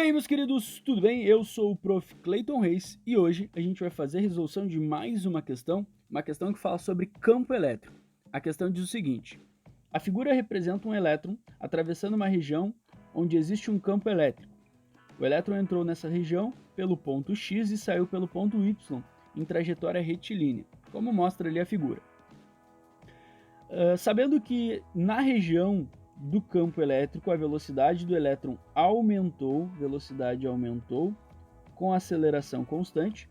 aí, meus queridos, tudo bem? Eu sou o Prof. Clayton Reis e hoje a gente vai fazer a resolução de mais uma questão que fala sobre campo elétrico. A questão diz o seguinte: a figura representa um elétron atravessando uma região onde existe um campo elétrico. O elétron entrou nessa região pelo ponto X e saiu pelo ponto Y em trajetória retilínea, como mostra ali a figura. Sabendo que na região do campo elétrico a velocidade do elétron aumentou com aceleração constante,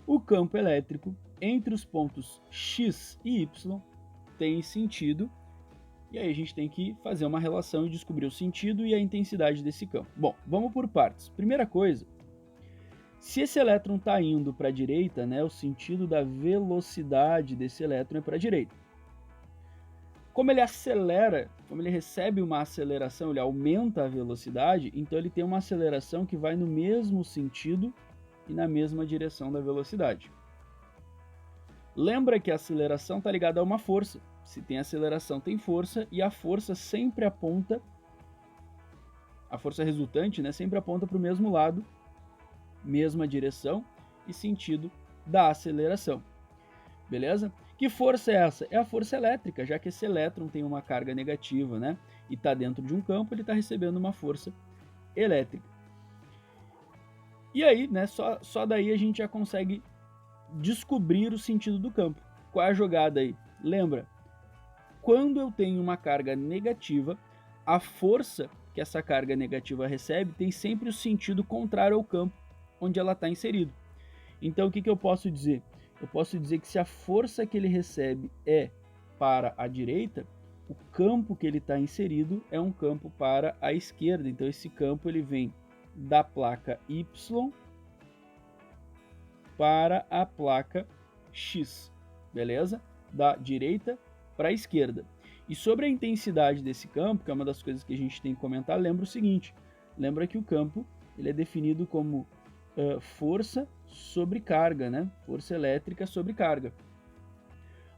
o campo elétrico entre os pontos X e Y tem sentido, e aí a gente tem que fazer uma relação e descobrir o sentido e a intensidade desse campo. Bom, vamos por partes. Primeira coisa, se esse elétron está indo para a direita, o sentido da velocidade desse elétron é para a direita. Como ele acelera, como ele recebe uma aceleração, ele aumenta a velocidade, então ele tem uma aceleração que vai no mesmo sentido e na mesma direção da velocidade. Lembra que a aceleração está ligada a uma força. Se tem aceleração, tem força, e a força sempre aponta, a força resultante, sempre aponta para o mesmo lado, mesma direção e sentido da aceleração. Beleza? Que força é essa? É a força elétrica, já que esse elétron tem uma carga negativa, e está dentro de um campo, ele está recebendo uma força elétrica. E aí, só daí a gente já consegue descobrir o sentido do campo. Qual é a jogada aí? Lembra? Quando eu tenho uma carga negativa, a força que essa carga negativa recebe tem sempre o sentido contrário ao campo onde ela está inserida. Então, o que eu posso dizer? Eu posso dizer que se a força que ele recebe é para a direita, o campo que ele está inserido é um campo para a esquerda. Então esse campo ele vem da placa Y para a placa X, beleza? Da direita para a esquerda. E sobre a intensidade desse campo, que é uma das coisas que a gente tem que comentar, lembra o seguinte: lembra que o campo ele é definido como força sobre carga, força elétrica sobre carga.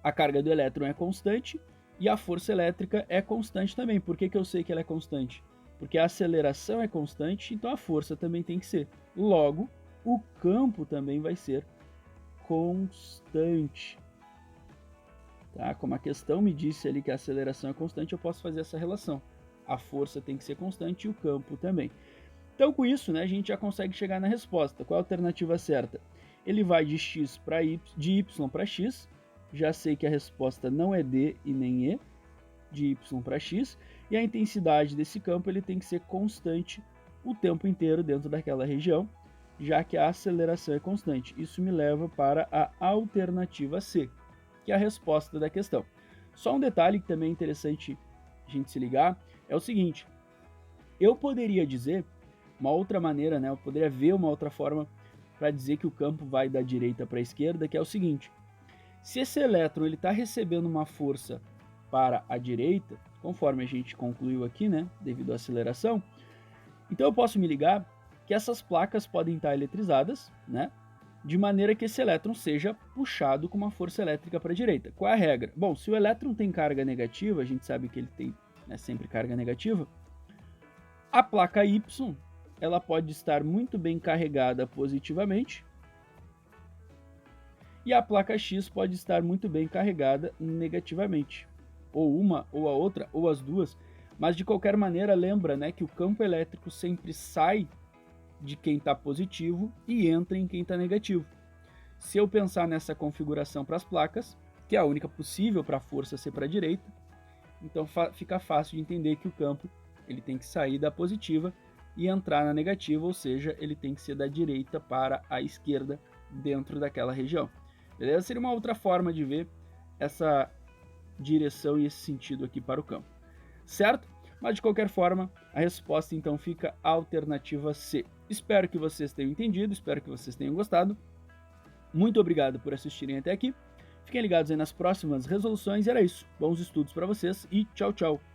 A carga do elétron é constante e a força elétrica é constante também. Por que eu sei que ela é constante? Porque a aceleração é constante, então a força também tem que ser. Logo, o campo também vai ser constante. Tá? Como a questão me disse ali que a aceleração é constante, eu posso fazer essa relação. A força tem que ser constante e o campo também. Então, com isso, a gente já consegue chegar na resposta. Qual a alternativa certa? Ele vai de x para y, de y para x. Já sei que a resposta não é D e nem E, de y para x. E a intensidade desse campo ele tem que ser constante o tempo inteiro dentro daquela região, já que a aceleração é constante. Isso me leva para a alternativa C, que é a resposta da questão. Só um detalhe que também é interessante a gente se ligar, é o seguinte: eu poderia dizer uma outra maneira, eu poderia ver uma outra forma para dizer que o campo vai da direita para a esquerda, que é o seguinte: se esse elétron está recebendo uma força para a direita, conforme a gente concluiu aqui, devido à aceleração, então eu posso me ligar que essas placas podem estar eletrizadas, de maneira que esse elétron seja puxado com uma força elétrica para a direita. Qual é a regra? Bom, se o elétron tem carga negativa, a gente sabe que ele tem sempre carga negativa, a placa Y ela pode estar muito bem carregada positivamente e a placa X pode estar muito bem carregada negativamente. Ou uma, ou a outra, ou as duas. Mas de qualquer maneira, lembra que o campo elétrico sempre sai de quem está positivo e entra em quem está negativo. Se eu pensar nessa configuração para as placas, que é a única possível para a força ser para a direita, então fica fácil de entender que o campo ele tem que sair da positiva e entrar na negativa, ou seja, ele tem que ser da direita para a esquerda dentro daquela região. Beleza? Seria uma outra forma de ver essa direção e esse sentido aqui para o campo. Certo? Mas de qualquer forma, a resposta então fica a alternativa C. Espero que vocês tenham entendido, espero que vocês tenham gostado. Muito obrigado por assistirem até aqui. Fiquem ligados aí nas próximas resoluções e era isso. Bons estudos para vocês e tchau, tchau!